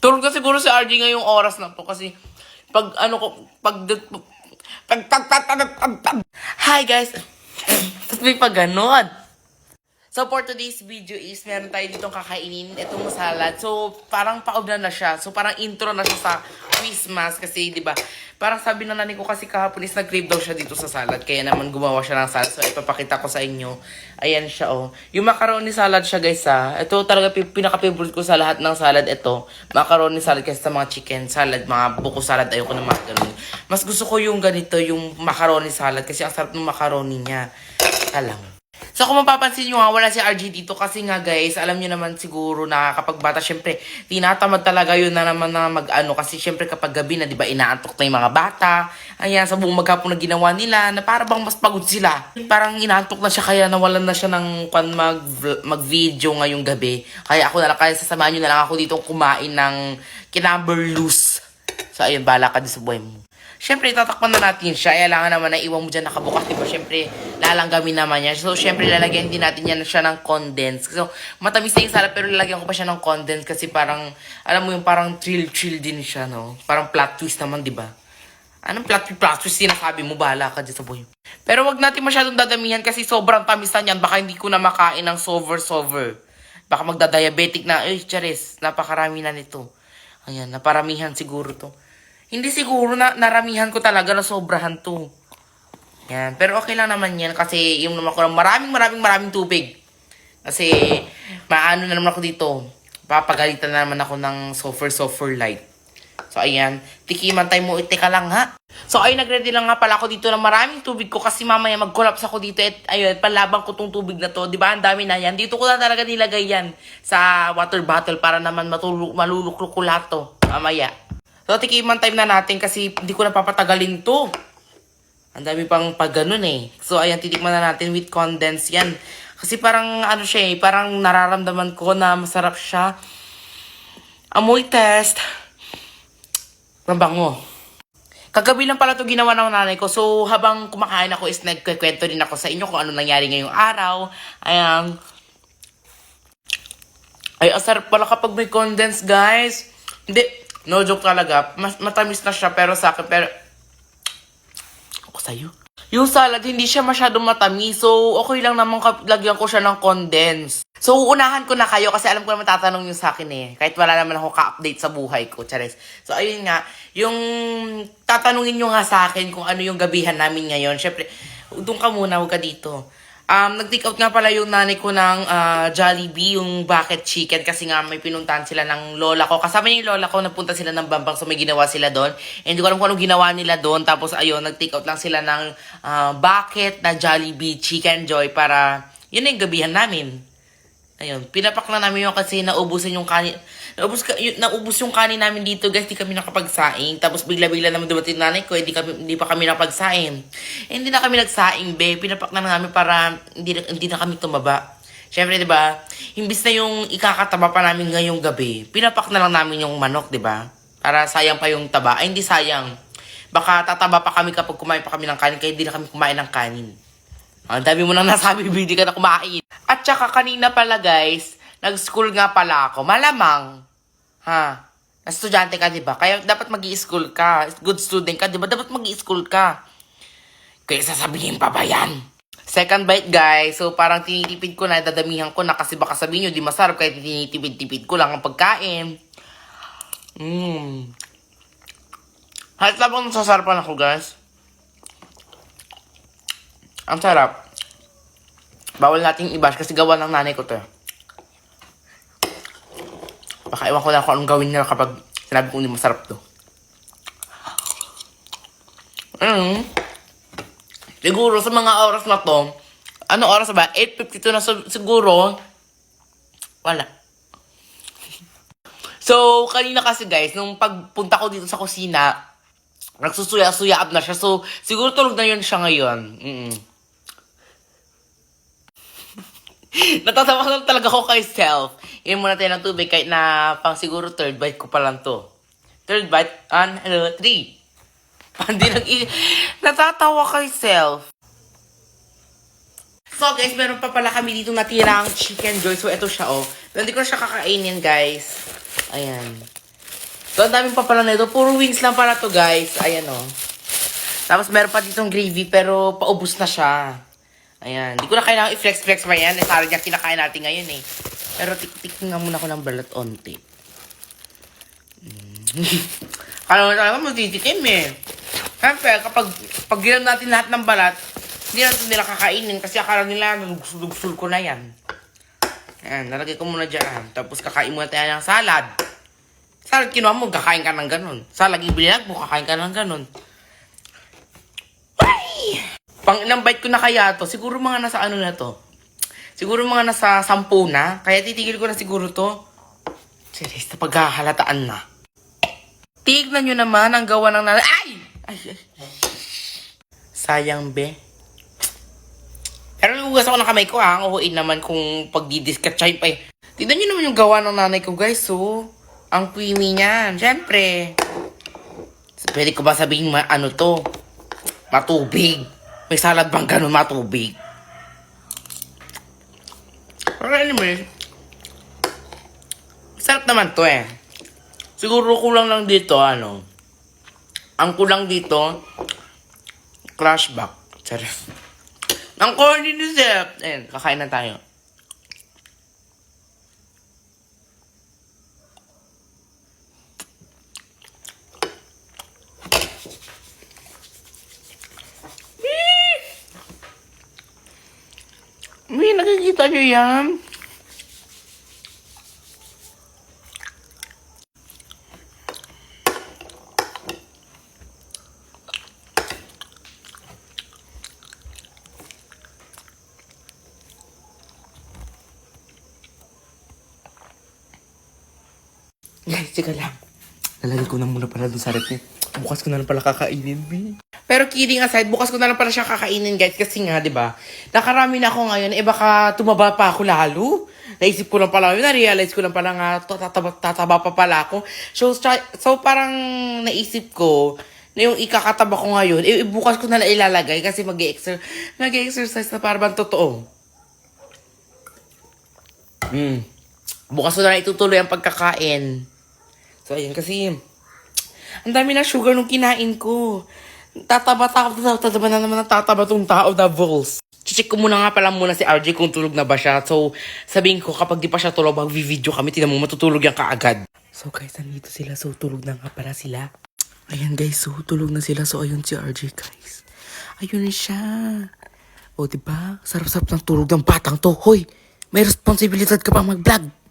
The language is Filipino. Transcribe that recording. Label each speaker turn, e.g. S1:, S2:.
S1: Tulog na siguro si RJ ngayong oras na to kasi pag ano ko, Hi guys! Tapos may pag ganon. So for today's video is meron tayo ditong kakainin itong salad. So parang paublan na siya. So parang intro na siya sa Christmas kasi 'di ba? Parang sabi na nanay ko kasi kahapon is nag-crave daw siya dito sa salad. Kaya naman gumawa siya ng salad. So ipapakita ko sa inyo. Ayan siya oh. Yung macaroni salad siya guys ha. Ito talaga pinaka-favorite ko sa lahat ng salad ito. Macaroni salad kasi sa mga chicken salad, mga buko salad ayoko na mga ganun. Mas gusto ko yung ganito, yung macaroni salad kasi ang sarap ng macaroni niya. Talang. So kung mapapansin nyo nga, wala si RG dito kasi nga guys, alam nyo naman siguro na kapag bata, syempre, tinatamad talaga yun na naman na mag-ano. Kasi syempre kapag gabi na, di ba, inaantok na yung mga bata. Ayan, sa buong maghapon na ginawa nila, na para bang mas pagod sila. Parang inaantok na siya, kaya nawalan na siya ng mag-video ngayong gabi. Kaya ako na lang, kaya sasamahan nyo na lang ako dito kumain ng kinamberlus. So ayun, bala ka din sa buhay mo. Siyempre, tatakpan na natin siya. Kailangan naman na iwan mo dyan nakabukas. Diba? Siyempre, lalanggamin naman yan. So, siyempre, lalagyan din natin yan siya ng condense. So, matamis na yung salad, pero lalagyan ko pa siya ng condense kasi parang, alam mo yung parang chill din siya, no? Parang plot twist naman, diba? Anong plot twist sinasabi mo? Bahala ka dyan sa buhay. Pero wag natin masyadong dadamihan kasi sobrang tamis na yan. Baka hindi ko na makain ng sover. Baka magda-diabetic na. Ay, charis, napakarami na nito. Ayan, naparamihan siguro to. Hindi siguro na naramihan ko talaga na sobrahan to. Yan. Pero okay lang naman yan kasi yung naman ko ng maraming tubig. Kasi maano na naman ako dito. Papagalitan na naman ako ng sofer light. So ayan. Tikiman tayo mo. Teka lang ha. So ayun, nagready lang nga pala ako dito ng maraming tubig ko kasi mamaya mag-collapse ako dito at ayun, palabang ko tong tubig na to. Diba? Ang dami na yan. Dito ko na talaga nilagay yan sa water bottle para naman maluluklok ko lahat to. Mamaya. So, tikiman time na natin kasi hindi ko na papatagalin to. Ang dami pang pag ganun eh. So, ayan, titikman na natin with condensed yan. Kasi parang, ano siya eh, parang nararamdaman ko na masarap siya. Amoy test. Mabango. Kagabi lang pala to ginawa ng nanay ko. So, habang kumakain ako is nagkikwento din ako sa inyo kung ano nangyari ngayong araw. Ayan. Ay, asarap pala kapag may condensed, guys. Hindi. No joke talaga. Matamis na siya pero sa akin. Pero ako sa'yo. Yung salad, hindi siya masyadong matamis. So, okay lang naman lagyan ko siya ng condense. So, uunahan ko na kayo kasi alam ko naman tatanong yung sa akin eh. Kahit wala naman ako ka-update sa buhay ko. Charis. So, ayun nga. Yung tatanungin nyo nga sa akin kung ano yung gabihan namin ngayon. Syempre, doon ka muna. Huwag ka dito. Nag-take out nga pala yung nanay ko ng Jollibee, yung bucket chicken kasi nga may pinuntahan sila ng lola ko. Kasama niya yung lola ko, nagpunta sila ng Bambang so may ginawa sila doon. Hindi ko alam kung anong ginawa nila doon. Tapos ayun, nag-take out lang sila ng bucket na Jollibee Chicken Joy para yun na yung gabihan namin. Ayun, pinapak na namin yung kasi naubusan yung kanin. Naubos yung kanin namin dito guys, di kami nakapagsaing. Tapos bigla-bigla naman dumating nanay ko, hindi pa kami nakapagsaing. Hindi na kami nagsaing, be. Pinapak na namin para hindi na kami tumaba. Syempre, di ba? Imbis na yung ikakataba pa namin ngayong gabi, pinapak na lang namin yung manok, di ba? Para sayang pa yung taba. Ay, hindi sayang. Baka tataba pa kami kapag kumain pa kami ng kanin, kaya hindi na kami kumain ng kanin. Ang dami mo nang nasabi, hindi ka na kumain. At saka kanina pala guys, nag-school nga pala ako. Malamang. Ha? Estudyante ka, di ba? Kaya dapat mag-i-school ka. Good student ka, di ba? Dapat mag-i-school ka. Kaya sasabihin pa ba yan? Second bite guys. So parang tinitipid ko na, dadamihan ko na kasi baka sabihin nyo, di masarap kaya tinitipid-tipid ko lang ang pagkain. Halit lang po nasasarapan ako guys. Ang sarap. Bawal nating i-bash kasi gawa ng nanay ko to. Baka ewan ko lang kung anong gawin nila kapag sinabi ko hindi masarap to. Siguro sa mga oras na to, ano oras ba? 8:52 na siguro. Wala. So, kanina kasi guys, nung pagpunta ko dito sa kusina, nagsusuya-suya up na siya. So, siguro tulog na yun siya ngayon. Natatawa lang talaga ako kay self. Inom muna tayo ng tubig kahit na pang siguro third bite ko pa lang to. Third bite, 3. Natatawa kay self. So guys, meron pa pala kami dito natirang chicken joy. So ito siya oh. Hindi ko na siya kakainin guys. Ayan. So, ang daming pa pala nito. Puro wings lang pala to, guys. Ayan, oh. Tapos, meron pa ditong gravy, pero paubos na siya. Ayan. Hindi ko na kailangan i-flex-flex pa yan. Sarang yung kinakain natin ngayon, eh. Pero, tik-tik nga muna ko ng balat onti. Kala mo talaga matitikim, eh. Siyempre, pag gilam natin lahat ng balat, hindi natin nila kakainin kasi akala nila nagugsul ko na yan. Ayan, nalagay ko muna dyan. Tapos kakain muna tayo ng salad. Salad kinuha mo, kakain ka ng ganun. Salad ibilag mo, kakain ka ng ganun. Ay! Pang ilang bite ko na kaya to, siguro mga nasa ano na to. Siguro mga nasa 10 na. Kaya titigil ko na siguro to. Serious na paghahalataan na. Tignan nyo naman ang gawa ng nanay. Ay! Ay! Sayang, be. Pero nagugas ako ng kamay ko, ha. Ang uhuin naman kung pagdidiskatchay pa, eh. Tignan nyo naman yung gawa ng nanay ko, guys, so. Ang creamy niyan. Siyempre. Pwede ko ba sabihin ano to? Matubig. May salad bang ganun matubig? Pero anyway, sarap naman to, eh. Siguro kulang lang dito, ano. Ang kulang dito, flashback. Charot. Ang corny ni Zep. Ayan, kakain na tayo. May nakikita nyo yan? Guys, teka lang. Lalagay ko na muna pala dun sa rep niya. Bukas ko na lang pala kakainin, B. Pero kidding aside, bukas ko na lang pala siya kakainin, guys. Kasi nga, di ba? Nakarami na ako ngayon. Eh, baka tumaba pa ako lalo. Naisip ko lang pala yun. Na-realize ko lang pala nga, tataba pa pala ako. So parang naisip ko, na yung ikakataba ko ngayon, eh, bukas ko na lang ilalagay kasi mag-exercise na para bang totoo. Bukas ko na lang itutuloy ang pagkakain. So, ayun, kasi ang dami na sugar nung kinain ko. Tataba na naman ang tataba tong tao, the balls. Check ko muna nga pala si RJ kung tulog na ba siya. So, sabihin ko, kapag di pa siya tulog, mag-video kami, tignan mo, matutulog yan kaagad. So, guys, nandito sila. So, tulog na nga pala sila. Ayan, guys, so, tulog na sila. So, ayun si RJ, guys. Ayun siya. O, diba? Sarap-sarap ng tulog ng batang to. Hoy, may responsibilidad ka pang mag-vlog.